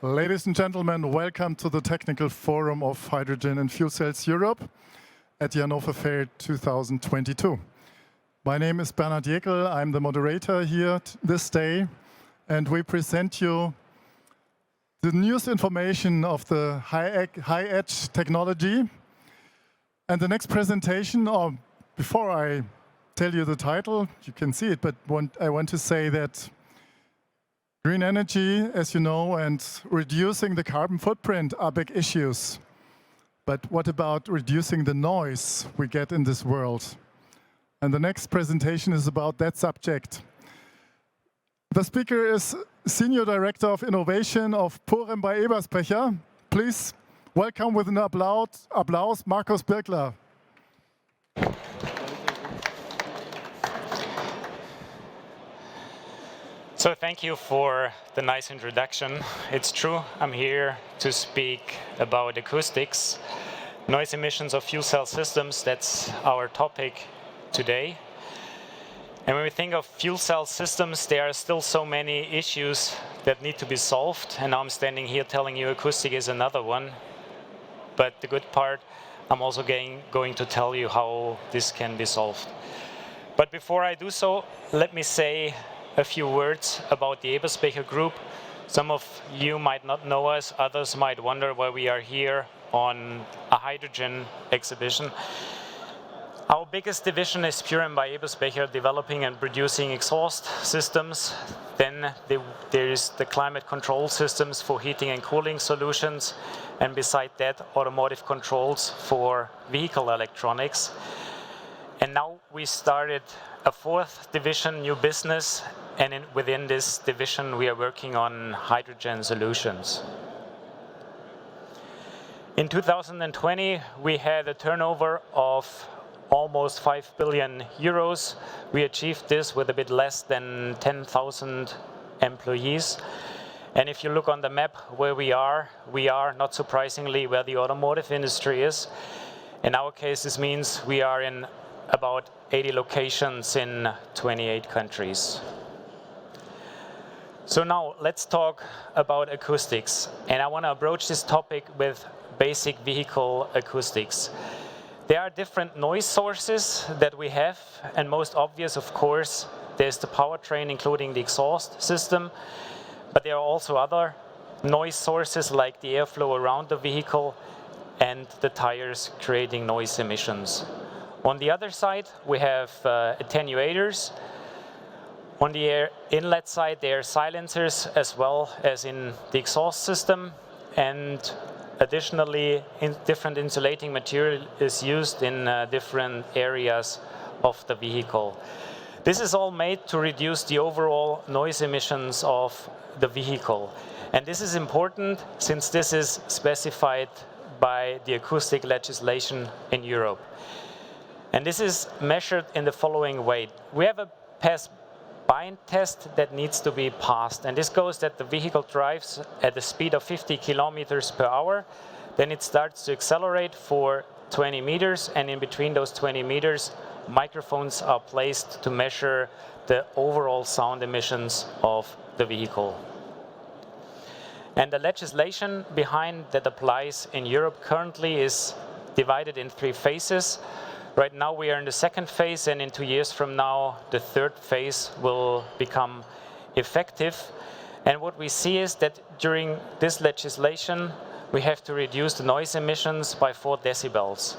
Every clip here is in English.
Ladies and gentlemen, welcome to the Technical Forum of Hydrogen and Fuel Cells Europe at the Hannover Fair 2022. My name is Bernhard Jekyll. I'm the moderator here this day, and we present you the newest information of the high-edge technology. And the next presentation, or before I tell you the title, you can see it, but I want to say that green energy, as you know, and reducing the carbon footprint are big issues. But what about reducing the noise we get in this world? And the next presentation is about that subject. The speaker is Senior Director of Innovation of Purem by Eberspächer. Please welcome with an applause Markus Birgler. So thank you for the nice introduction. It's true, I'm here to speak about acoustics, noise emissions of fuel cell systems. That's our topic today. And when we think of fuel cell systems, there are still so many issues that need to be solved. And now I'm standing here telling you acoustic is another one. But the good part, I'm also going to tell you how this can be solved. But before I do so, let me say a few words about the Eberspächer group. Some of you might not know us, others might wonder why we are here on a hydrogen exhibition. Our biggest division is Purem by Eberspächer, developing and producing exhaust systems. Then there is the climate control systems for heating and cooling solutions, and beside that, automotive controls for vehicle electronics. And now we started a fourth division, new business, and within this division we are working on hydrogen solutions. In 2020 we had a turnover of almost 5 billion euros. We achieved this with a bit less than 10,000 employees. And if you look on the map where we are, not surprisingly, where the automotive industry is. In our case, this means we are in about 80 locations in 28 countries. So now let's talk about acoustics. And I want to approach this topic with basic vehicle acoustics. There are different noise sources that we have, and most obvious, of course, there's the powertrain, including the exhaust system. But there are also other noise sources like the airflow around the vehicle and the tires creating noise emissions. On the other side, we have attenuators. On the air inlet side, there are silencers as well as in the exhaust system. And additionally, different insulating material is used in different areas of the vehicle. This is all made to reduce the overall noise emissions of the vehicle. And this is important since this is specified by the acoustic legislation in Europe. And this is measured in the following way. We have a pass-bind test that needs to be passed. And this goes that the vehicle drives at a speed of 50 kilometers per hour. Then it starts to accelerate for 20 meters. And in between those 20 meters, microphones are placed to measure the overall sound emissions of the vehicle. And the legislation behind that applies in Europe currently is divided in 3 phases. Right now we are in the second phase, and in 2 years from now the third phase will become effective. And what we see is that during this legislation we have to reduce the noise emissions by 4 decibels.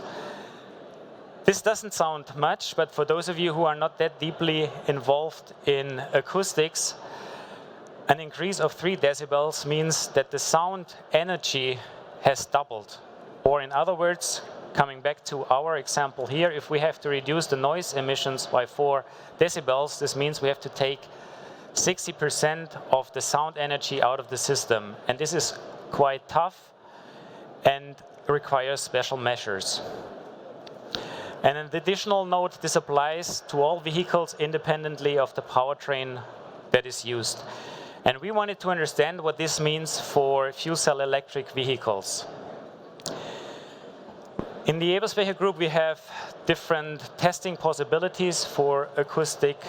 This doesn't sound much, but for those of you who are not that deeply involved in acoustics, an increase of 3 decibels means that the sound energy has doubled. Or in other words, coming back to our example here, if we have to reduce the noise emissions by 4 decibels, this means we have to take 60% of the sound energy out of the system. And this is quite tough and requires special measures. And an additional note, this applies to all vehicles independently of the powertrain that is used. And we wanted to understand what this means for fuel cell electric vehicles. In the Eberspächer group, we have different testing possibilities for acoustics.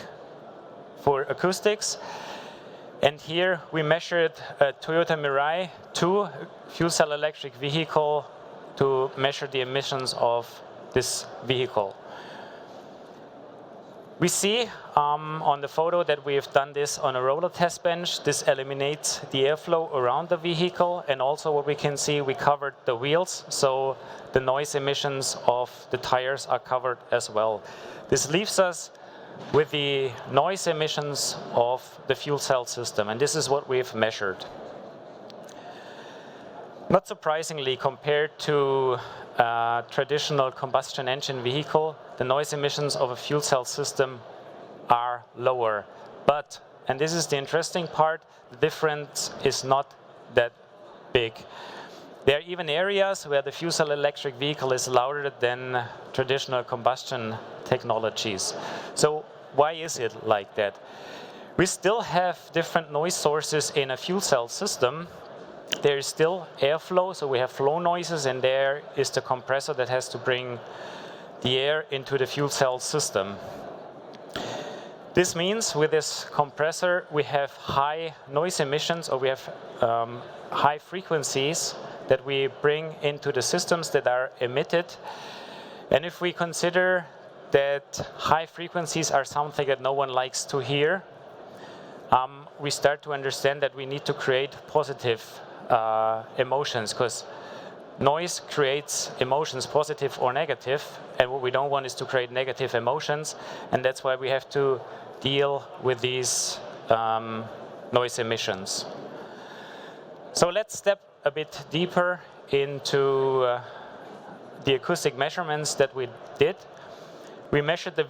And here we measured a Toyota Mirai 2 fuel cell electric vehicle to measure the emissions of this vehicle. We see on the photo that we have done this on a roller test bench. This eliminates the airflow around the vehicle, and also what we can see, we covered the wheels, so the noise emissions of the tires are covered as well. This leaves us with the noise emissions of the fuel cell system, and this is what we've measured. Not surprisingly, compared to a traditional combustion engine vehicle, the noise emissions of a fuel cell system are lower. But, and this is the interesting part, the difference is not that big. There are even areas where the fuel cell electric vehicle is louder than traditional combustion technologies. So why is it like that? We still have different noise sources in a fuel cell system. There is still airflow, so we have flow noises, and there is the compressor that has to bring the air into the fuel cell system. This means with this compressor we have high noise emissions, or we have high frequencies that we bring into the systems that are emitted. And if we consider that high frequencies are something that no one likes to hear, we start to understand that we need to create positive emotions, because noise creates emotions, positive or negative, and what we don't want is to create negative emotions, and that's why we have to deal with these noise emissions. So let's step a bit deeper into the acoustic measurements that we did. We measured the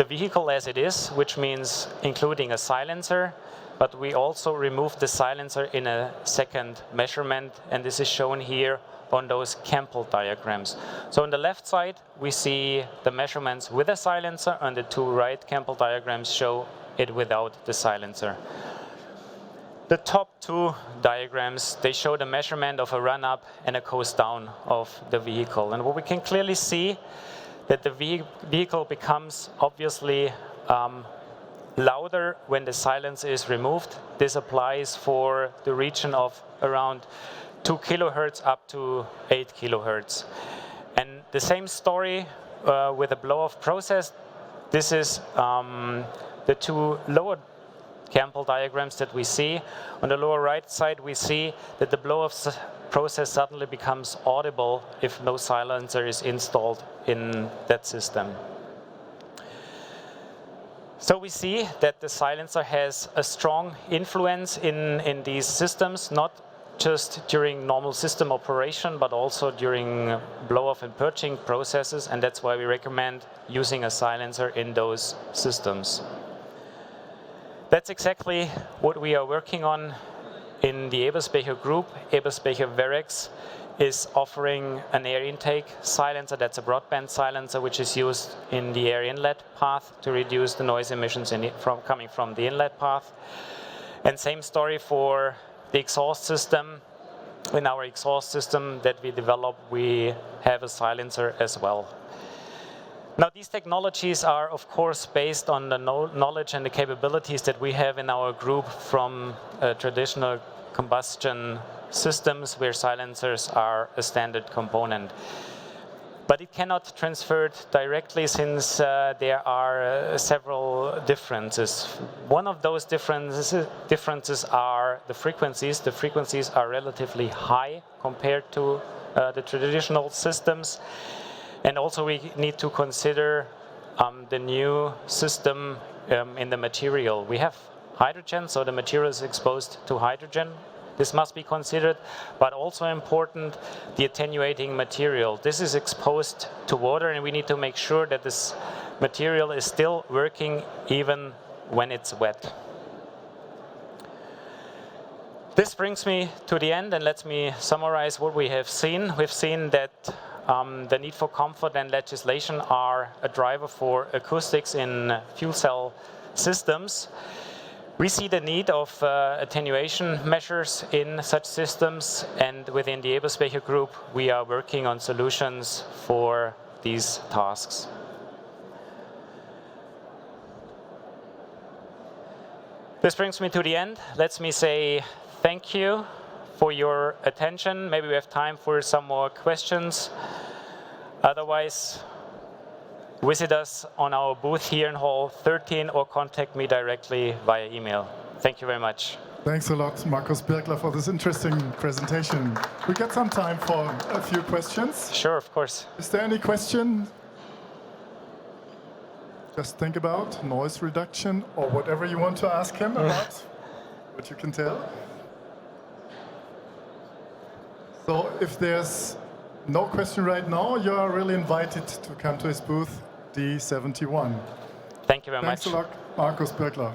vehicle as it is, which means including a silencer, but we also removed the silencer in a second measurement, and this is shown here on those Campbell diagrams. So on the left side, we see the measurements with a silencer, and the two right Campbell diagrams show it without the silencer. The top two diagrams, they show the measurement of a run-up and a coast-down of the vehicle. And what we can clearly see, that the vehicle becomes obviously louder when the silencer is removed. This applies for the region of around 2 kilohertz up to 8 kilohertz. And the same story with the blow-off process. This is the two lower Campbell diagrams that we see. On the lower right side, we see that the blow-off process suddenly becomes audible if no silencer is installed in that system. So we see that the silencer has a strong influence in these systems, not just during normal system operation, but also during blow-off and purging processes, and that's why we recommend using a silencer in those systems. That's exactly what we are working on in the Eberspächer group. Eberspächer Verex is offering an air intake silencer. That's a broadband silencer which is used in the air inlet path to reduce the noise emissions coming from the inlet path. And same story for the exhaust system. In our exhaust system that we develop, we have a silencer as well. Now, these technologies are, of course, based on the knowledge and the capabilities that we have in our group from traditional combustion systems where silencers are a standard component. But it cannot transfer directly since there are several differences. One of those differences are the frequencies. The frequencies are relatively high compared to the traditional systems. And also we need to consider the new system in the material. We have hydrogen, so the material is exposed to hydrogen. This must be considered, but also important, the attenuating material. This is exposed to water, and we need to make sure that this material is still working even when it's wet. This brings me to the end, and let me summarize what we have seen. We've seen that the need for comfort and legislation are a driver for acoustics in fuel cell systems. We see the need of attenuation measures in such systems, and within the Eberspächer group, we are working on solutions for these tasks. This brings me to the end. Let me say thank you for your attention. Maybe we have time for some more questions. Otherwise, visit us on our booth here in Hall 13 or contact me directly via email. Thank you very much. Thanks a lot, Markus Birgler, for this interesting presentation. We got some time for a few questions. Sure, of course. Is there any question? Just think about noise reduction or whatever you want to ask him about, what you can tell. So if there's no question right now, you are really invited to come to his booth, D71. Thank you very much. Thanks a lot, Markus Birgler.